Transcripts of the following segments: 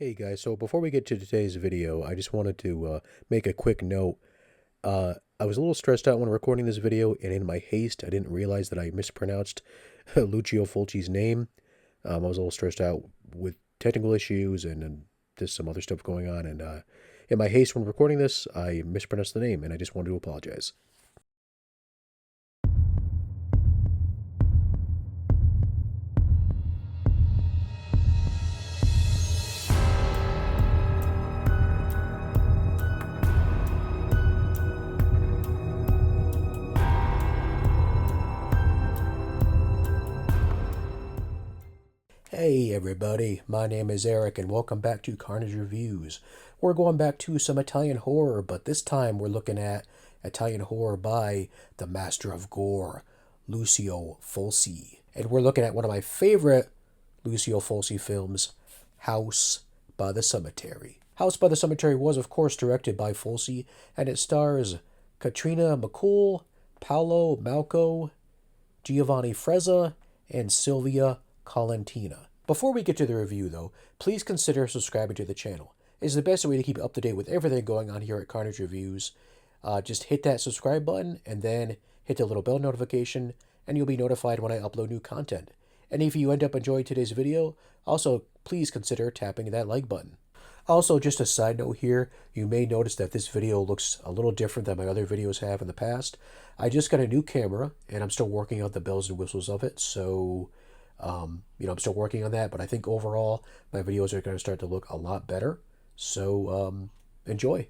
Hey guys, so before we get to today's video, I just wanted to make a quick note. I was a little stressed out when recording this video, and in my haste, I didn't realize that I mispronounced Lucio Fulci's name. I was a little stressed out with technical issues and just some other stuff going on, and in my haste when recording this, I mispronounced the name, and I just wanted to apologize. Hey everybody, my name is Eric and welcome back to Carnage Reviews. We're going back to some Italian horror, but this time we're looking at Italian horror by the master of gore, Lucio Fulci. And we're looking at one of my favorite Lucio Fulci films, House by the Cemetery. House by the Cemetery was of course directed by Fulci, and it stars Katrina McCool, Paolo Malco, Giovanni Frezza, and Silvia Colentina. Before we get to the review, though, please consider subscribing to the channel. It's the best way to keep up to date with everything going on here at Carnage Reviews. Just hit that subscribe button and then hit the little bell notification, and you'll be notified when I upload new content. And if you end up enjoying today's video, also please consider tapping that like button. Also, just a side note here, you may notice that this video looks a little different than my other videos have in the past. I just got a new camera, and I'm still working out the bells and whistles of it, so I'm still working on that, but I think overall my videos are going to start to look a lot better. So, enjoy.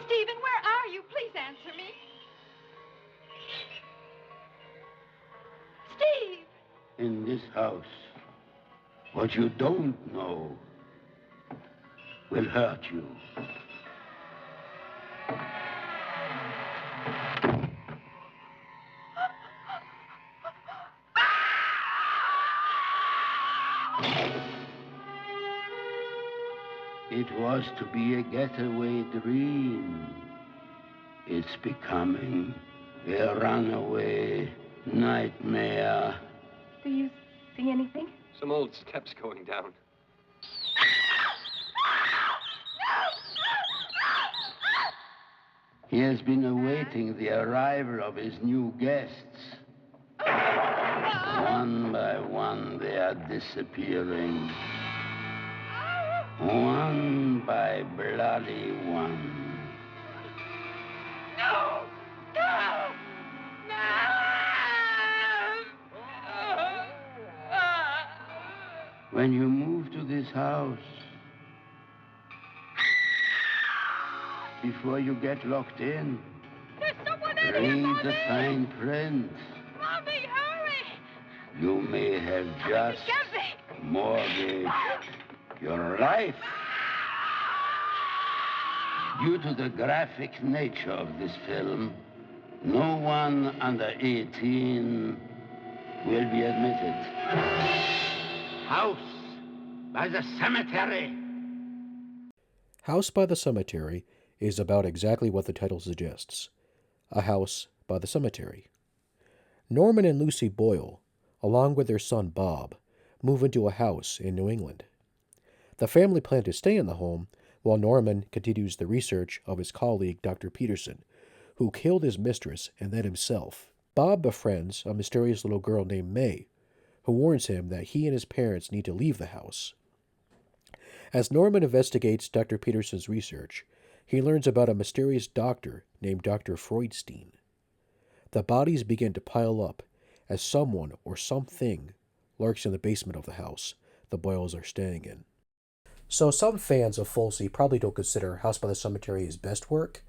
Stephen, where are you? Please answer me. Steve! In this house, what you don't know will hurt you. It was to be a getaway dream. It's becoming a runaway nightmare. Do you see anything? Some old steps going down. He has been awaiting the arrival of his new guests. One by one, they are disappearing. One by bloody one. No! No! When you move to this house, before you get locked in, There's someone in here, read Mommy! the fine print. Mommy, hurry! You may have just Get me! mortgaged your life. Due to the graphic nature of this film, no one under 18 will be admitted. House by the Cemetery. House by the Cemetery is about exactly what the title suggests. A house by the cemetery. Norman and Lucy Boyle, along with their son Bob, move into a house in New England. The family plan to stay in the home while Norman continues the research of his colleague Dr. Peterson, who killed his mistress and then himself. Bob befriends a mysterious little girl named May, who warns him that he and his parents need to leave the house. As Norman investigates Dr. Peterson's research, he learns about a mysterious doctor named Dr. Freudstein. The bodies begin to pile up as someone or something lurks in the basement of the house the Boyles are staying in. So some fans of Fulci probably don't consider House by the Cemetery his best work,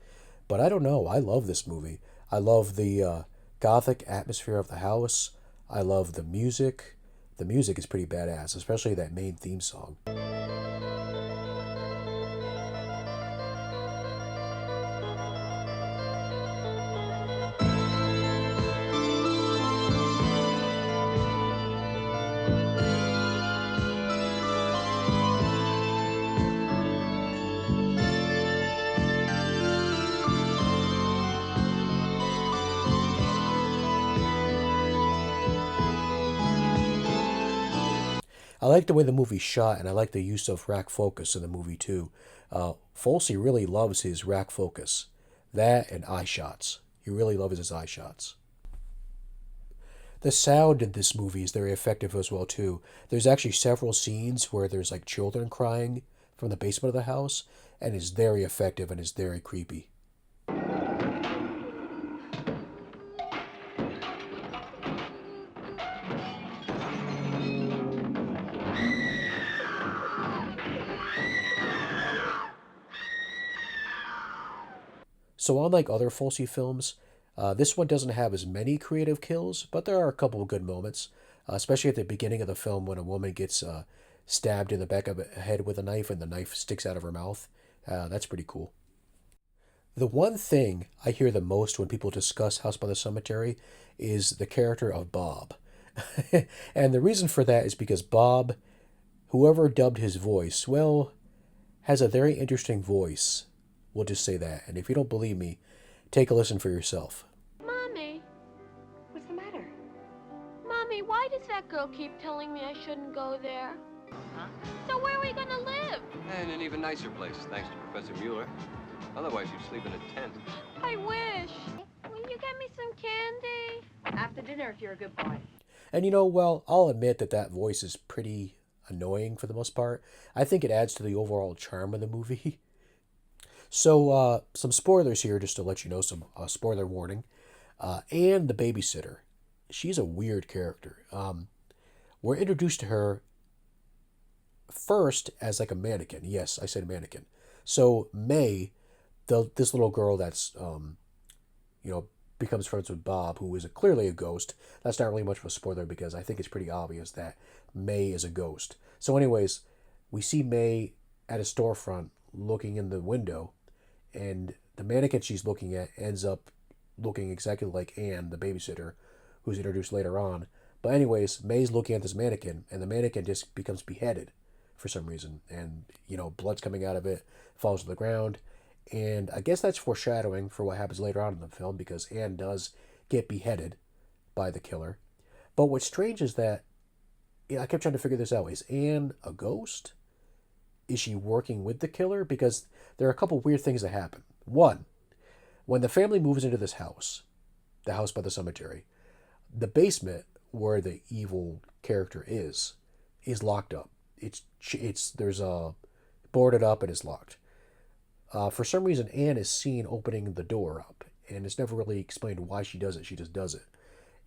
but I don't know. I love this movie. I love the gothic atmosphere of the house. I love the music. The music is pretty badass, especially that main theme song. I like the way the movie's shot, and I like the use of rack focus in the movie too. Fulci really loves his rack focus. That and eye shots. He really loves his eye shots. The sound in this movie is very effective as well too. There's actually several scenes where there's like children crying from the basement of the house, and it's very effective and it's very creepy. So unlike other Fulci films, this one doesn't have as many creative kills, but there are a couple of good moments, especially at the beginning of the film when a woman gets stabbed in the back of the head with a knife and the knife sticks out of her mouth. That's pretty cool. The one thing I hear the most when people discuss House by the Cemetery is the character of Bob. And the reason for that is because Bob, whoever dubbed his voice, well, has a very interesting voice. We'll just say that. And if you don't believe me, take a listen for yourself. Mommy. What's the matter? Mommy, why does that girl keep telling me I shouldn't go there? Huh? So where are we gonna live? And an even nicer place, thanks to Professor Mueller. Otherwise, you'd sleep in a tent. I wish. Will you get me some candy? After dinner, if you're a good boy. And you know, well, I'll admit that that voice is pretty annoying for the most part. I think it adds to the overall charm of the movie. So, some spoilers here, just to let you know, some spoiler warning. Anne, the babysitter, she's a weird character. We're introduced to her first as like a mannequin. Yes, I said mannequin. So May, this little girl that's becomes friends with Bob, who is clearly a ghost. That's not really much of a spoiler because I think it's pretty obvious that May is a ghost. So, anyways, we see May at a storefront looking in the window, and the mannequin she's looking at ends up looking exactly like Anne, the babysitter, who's introduced later on. But anyways, May's looking at this mannequin, and the mannequin just becomes beheaded for some reason, and blood's coming out of it, falls to the ground, and I guess that's foreshadowing for what happens later on in the film because Anne does get beheaded by the killer. But what's strange is that I kept trying to figure this out: is Anne a ghost? Is she working with the killer? Because there are a couple weird things that happen. One, when the family moves into this house, the house by the cemetery, the basement where the evil character is locked up. There's a boarded up and it's locked. For some reason, Anne is seen opening the door up, and it's never really explained why she does it. She just does it.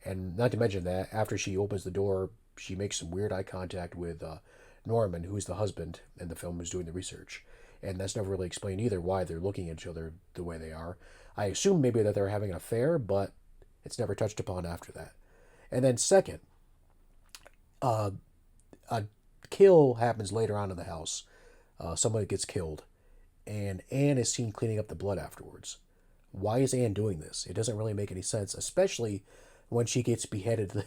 And not to mention that after she opens the door, she makes some weird eye contact with Norman, who's the husband in the film, who's doing the research. And that's never really explained either why they're looking at each other the way they are. I assume maybe that they're having an affair, but it's never touched upon after that. And then second, a kill happens later on in the house. Somebody gets killed, and Anne is seen cleaning up the blood afterwards. Why is Anne doing this? It doesn't really make any sense, especially when she gets beheaded,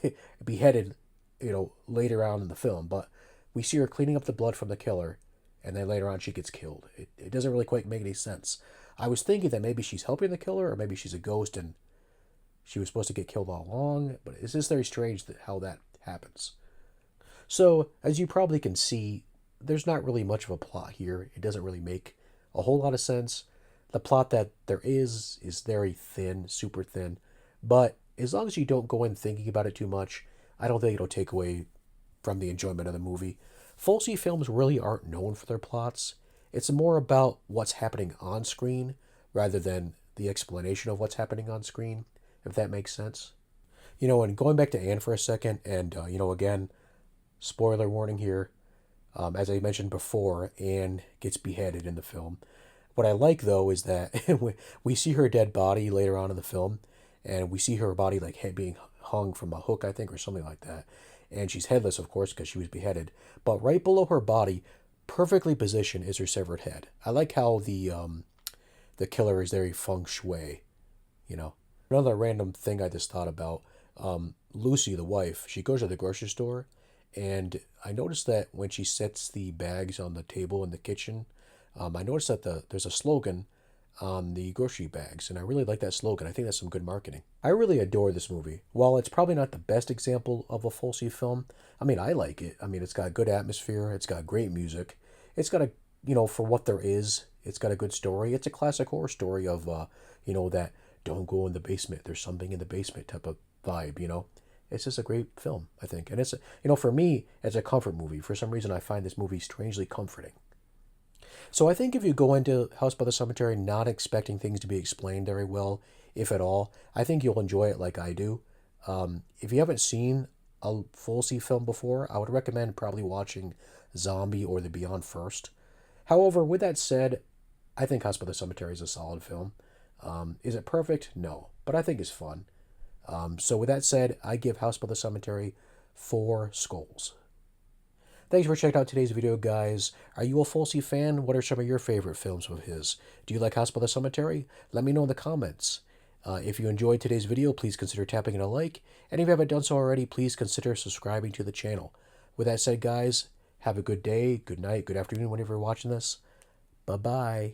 later on in the film. But we see her cleaning up the blood from the killer, and then later on she gets killed. It doesn't really quite make any sense. I was thinking that maybe she's helping the killer, or maybe she's a ghost and she was supposed to get killed all along, but it's just very strange how that happens. So, as you probably can see, there's not really much of a plot here. It doesn't really make a whole lot of sense. The plot that there is very thin, super thin, but as long as you don't go in thinking about it too much, I don't think it'll take away from the enjoyment of the movie. Fulci films really aren't known for their plots. It's more about what's happening on screen rather than the explanation of what's happening on screen, if that makes sense. And going back to Anne for a second, and, again, spoiler warning here. As I mentioned before, Anne gets beheaded in the film. What I like, though, is that we see her dead body later on in the film, and we see her body like being hung from a hook, I think, or something like that. And she's headless, of course, because she was beheaded. But right below her body, perfectly positioned, is her severed head. I like how the killer is very feng shui, Another random thing I just thought about, Lucy, the wife, she goes to the grocery store, and I noticed that when she sets the bags on the table in the kitchen, I noticed that there's a slogan, on the grocery bags, and I really like that slogan. I think that's some good marketing. I really adore this movie. While it's probably not the best example of a Fulci film, I mean, I like it. I mean, it's got good atmosphere, it's got great music, it's got a, for what there is, it's got a good story. It's a classic horror story of, that don't go in the basement, there's something in the basement type of vibe. It's just a great film, I think. And it's, for me, it's a comfort movie. For some reason, I find this movie strangely comforting. So I think if you go into House by the Cemetery not expecting things to be explained very well, if at all, I think you'll enjoy it like I do. If you haven't seen a Fulci film before, I would recommend probably watching Zombie or The Beyond first. However, with that said, I think House by the Cemetery is a solid film. Is it perfect? No, but I think it's fun. So with that said, I give House by the Cemetery 4 skulls. Thanks for checking out today's video, guys. Are you a Fulci fan? What are some of your favorite films of his? Do you like House by the Cemetery? Let me know in the comments. If you enjoyed today's video, please consider tapping in a like. And if you haven't done so already, please consider subscribing to the channel. With that said, guys, have a good day, good night, good afternoon, whenever you're watching this. Bye-bye.